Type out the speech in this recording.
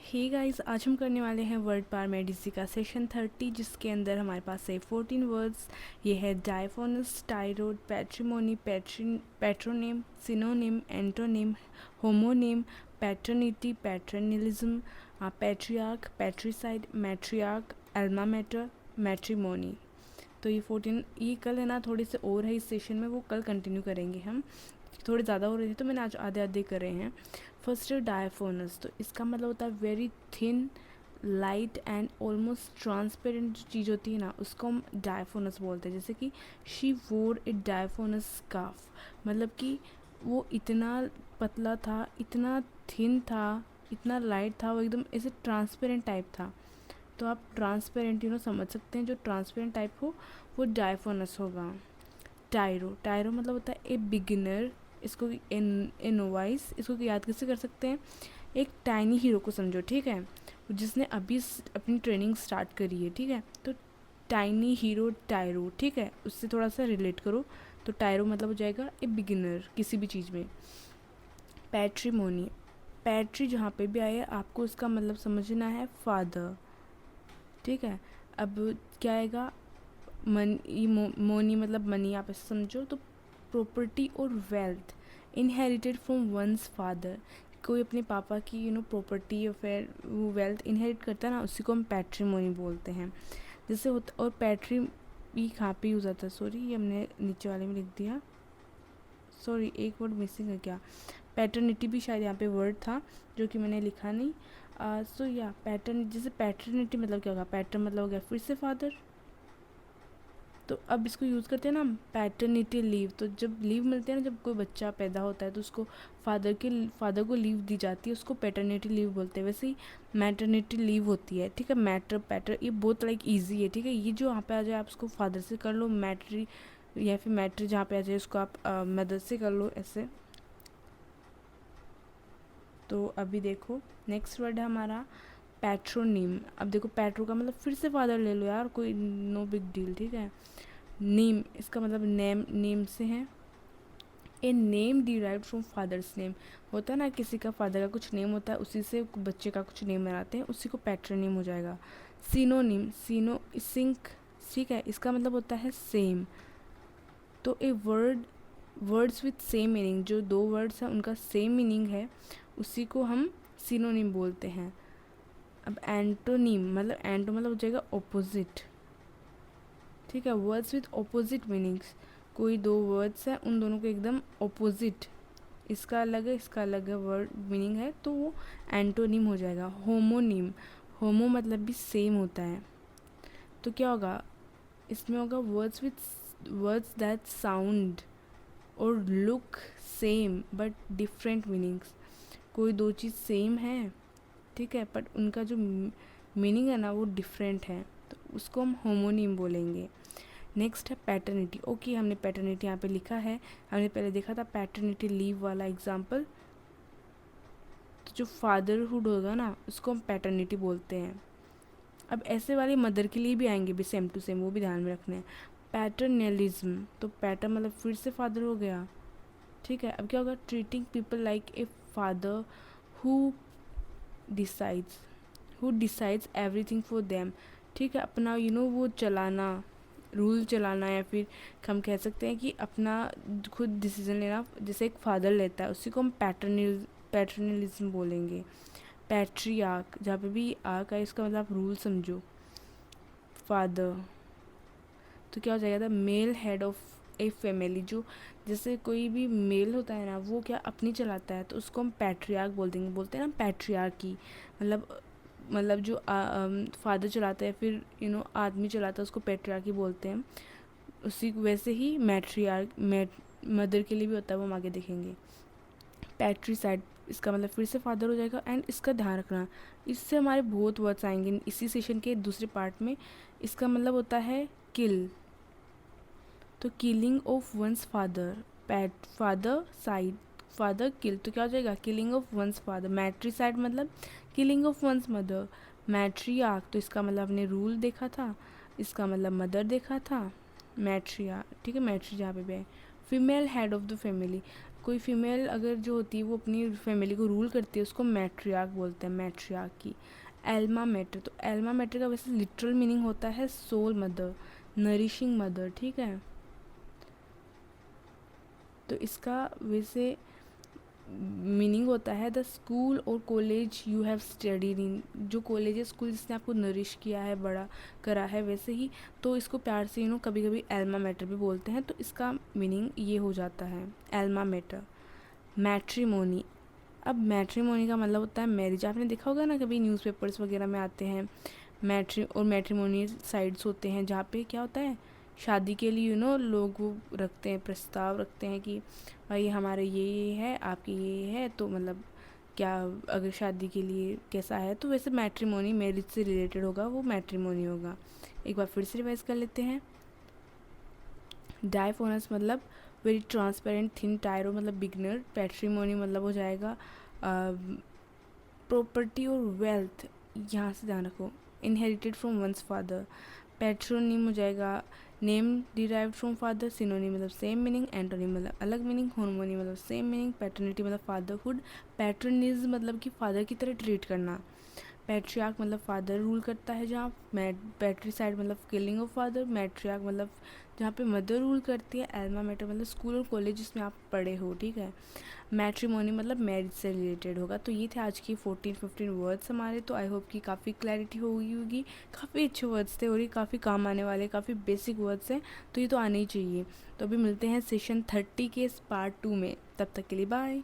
Hey guys, आज हम करने वाले हैं वर्ड पार मेडिसी का सेशन 30, जिसके अंदर हमारे पास है 14 वर्ड्स। ये है diaphanous, tirade, patrimony, patronym, synonym, antonym, homonym, paternity, paternalism, patriarch, patricide, matriarch, alma mater, matrimony. तो ये 14 ये कल है ना, थोड़े से और है इस सेशन में, वो कल कंटिन्यू करेंगे हम। थोड़े ज़्यादा हो रहे थे तो मैंने आज आधे आधे करे हैं। फर्स्ट है डायफोनस, तो इसका मतलब होता है very thin, light and almost transparent जो चीज़ होती है ना, उसको हम डायफोनस बोलते हैं। जैसे कि शी वोर ए डायफोनस स्कार्फ, मतलब कि वो इतना पतला था, इतना थिन था, इतना लाइट था, वो एकदम ऐसे ट्रांसपेरेंट टाइप था। तो आप ट्रांसपेरेंट समझ सकते हैं, जो ट्रांसपेरेंट टाइप हो वो डायफोनस होगा। टायरो, टायरो मतलब होता है ए बिगिनर, इसको ए नोवाइस, इसको याद कैसे कर सकते हैं? एक टाइनी हीरो को समझो, ठीक है, जिसने अभी अपनी ट्रेनिंग स्टार्ट करी है, ठीक है। तो टाइनी हीरो टायरो, ठीक है, उससे थोड़ा सा रिलेट करो। तो टायरो मतलब हो जाएगा ए बिगिनर किसी भी चीज़ में। पैट्रीमोनी, पैट्री जहाँ पे भी आए आपको उसका मतलब समझना है फादर, ठीक है। अब क्या आएगा? मोनी मतलब मनी, आप ऐसे समझो। तो प्रॉपर्टी और wealth inherited from once father, कोई अपने पापा की प्रॉपर्टी या फिर वो वेल्थ इनहेरिट करता है ना, उसी को हम पैट्रीमोनी बोलते हैं। जैसे होता, और पैट्री भी कहाँ पे यूज़ आता है, सॉरी ये हमने नीचे वाले में लिख दिया, सॉरी एक वर्ड मिसिंग है क्या? पैटर्निटी भी शायद यहाँ पे वर्ड था जो कि मैंने लिखा नहीं। सो या पैटर्न, जैसे पैटर्निटी मतलब क्या होगा? पैटर्न मतलब हो गया फिर से फादर। तो अब इसको यूज़ करते हैं ना हम, पैटर्निटी लीव। तो जब लीव मिलते हैं ना, जब कोई बच्चा पैदा होता है तो उसको फादर को लीव दी जाती है, उसको पैटर्निटी लीव बोलते हैं। वैसे ही मैटर्निटी लीव होती है, ठीक है। मैटर पैटर ये बहुत लाइक ईजी है, ठीक है। ये जो यहाँ पे आ जाए आप उसको फादर से कर लो, मैट्री या फिर मैट्री जहाँ पे आ जाए उसको आप मदर से कर लो, ऐसे। तो अभी देखो नेक्स्ट वर्ड है हमारा पैट्रोनिम। अब देखो पैट्रो का मतलब फिर से फादर ले लो यार, कोई नो बिग डील, ठीक है। नेम, इसका मतलब नेम, नेम से है। A name derived from father's name, होता है ना किसी का फादर का कुछ नेम होता है, उसी से बच्चे का कुछ नेम बनाते हैं, उसी को पैट्रोनिम हो जाएगा। सिनोनिम, सिनो सिंक, ठीक है, इसका मतलब होता है सेम। तो ए वर्ड्स विथ सेम मीनिंग, जो दो वर्ड्स हैं उनका सेम मीनिंग है, उसी को हम सिनोनिम बोलते हैं। अब एंटोनिम मतलब, एंटो मतलब हो जाएगा ऑपोजिट, ठीक है। वर्ड्स विथ ऑपोजिट मीनिंग्स, कोई दो वर्ड्स हैं उन दोनों को एकदम ऑपोजिट, इसका अलग है इसका अलग है वर्ड मीनिंग है, तो वो एंटोनिम हो जाएगा। होमोनिम, होमो मतलब भी सेम होता है, तो क्या होगा इसमें? होगा वर्ड्स दैट साउंड और look same but different meanings, कोई दो चीज़ सेम है, ठीक है, बट उनका जो मीनिंग है ना वो डिफरेंट है, तो उसको हम होमोनिम बोलेंगे। नेक्स्ट है पैटर्निटी। ओके, हमने पैटर्निटी यहाँ पे लिखा है, हमने पहले देखा था पैटर्निटी लीव वाला एग्जाम्पल। तो जो फादरहुड होगा ना उसको हम पैटर्निटी बोलते हैं। अब ऐसे वाले मदर के लिए भी आएंगे भी सेम टू सेम, वो भी ध्यान में रखने हैं। पैटर्नलिज्म, तो पैटर्न मतलब फिर से फादर हो गया, ठीक है। अब क्या होगा? Treating people like a father who decides who decides everything for them, ठीक है। अपना वो चलाना, रूल चलाना, या फिर हम कह सकते हैं कि अपना खुद डिसीजन लेना, जैसे एक फादर लेता है, उसी को हम पैटर्नलिज्म बोलेंगे। पैट्रियार्क, जहाँ पे भी आर्क है इसका मतलब आप रूल समझो, फादर। तो क्या हो जाएगा? The male head of a family, जो जैसे कोई भी मेल होता है ना वो क्या अपनी चलाता है, तो उसको हम पैट्रियार्क बोलते हैं ना, पैट्रियार्की। मतलब जो फादर चलाता है, फिर आदमी चलाता है, उसको पैट्रियार्की बोलते हैं। उसी वैसे ही मदर के लिए भी होता है, वो हम आगे देखेंगे। पैट्रीसाइड, इसका मतलब फिर से फादर हो जाएगा। एंड इसका ध्यान रखना, इससे हमारे बहुत वर्ड्स आएंगे इसी सेशन के दूसरे पार्ट में। इसका मतलब होता है किल, तो killing of one's father, father kill, तो क्या हो जाएगा? Killing of one's father. Matricide मतलब killing of one's mother. Matriarch, तो इसका मतलब हमने रूल देखा था, इसका मतलब मदर देखा था। मैट्रिया, ठीक है, मैट्री जहाँ पे भी है। Female head of the family, कोई फीमेल अगर जो होती है वो अपनी फैमिली को रूल करती है, उसको मैट्रियार्क बोलते हैं, मैट्रियार्क की। एल्मा मैटर, तो एल्मा मैटर का वैसे लिटरल मीनिंग होता है सोल मदर, नरिशिंग मदर, ठीक है। तो इसका वैसे मीनिंग होता है द स्कूल और college you have studied in, जो कॉलेज या स्कूल जिसने आपको नरिश किया है, बड़ा करा है, वैसे ही तो इसको प्यार से कभी कभी एल्मा मैटर भी बोलते हैं, तो इसका मीनिंग ये हो जाता है एल्मा मैटर। मैट्रिमोनी, अब मैट्रिमोनी का मतलब होता है मैरिज। आपने देखा होगा ना, कभी न्यूज़पेपर्स वगैरह में आते हैं मैट्रिमोनी साइट्स होते हैं जहाँ पे क्या होता है, शादी के लिए लोग वो रखते हैं, प्रस्ताव रखते हैं कि भाई हमारे ये है, आपकी ये है, तो मतलब क्या अगर शादी के लिए कैसा है, तो वैसे मैट्रिमोनी मैरिज से रिलेटेड होगा, वो मैट्रिमोनी होगा। एक बार फिर से रिवाइज कर लेते हैं। डायफोनस मतलब वेरी ट्रांसपेरेंट थिन टायरो मतलब बिगनर। पैट्रीमोनी मतलब हो जाएगा प्रॉपर्टी और वेल्थ, यहाँ से ध्यान रखो, इनहेरिटेड फ्रॉम वंस फादर। पैट्रोनिम हो जाएगा name derived from father. Synonym मतलब सेम मीनिंग। एंटोनिम मतलब अलग मीनिंग। होमोनी मतलब सेम मीनिंग। पैटर्निटी मतलब फादरहुड। पैट्रनिज्म मतलब कि फादर की तरह ट्रीट करना। पैट्रियार्क मतलब फादर रूल करता है जहाँ। पैट्रीसाइड मतलब किलिंग ऑफ फादर। मैट्रियार्क मतलब जहाँ पे मदर रूल करती है। एल्मा मैटर मतलब स्कूल और कॉलेज जिसमें आप पढ़े हो, ठीक है। मैट्रिमोनी मतलब मैरिज से रिलेटेड होगा। तो ये थे आज की 14-15 वर्ड्स हमारे। तो आई होप कि काफ़ी क्लैरिटी हो गई होगी। काफ़ी अच्छे वर्ड्स थे और ये काफ़ी काम आने वाले, काफ़ी बेसिक वर्ड्स हैं, तो ये तो आने ही चाहिए। तो अभी मिलते हैं सेशन 30 के पार्ट 2 में। तब तक के लिए बाय।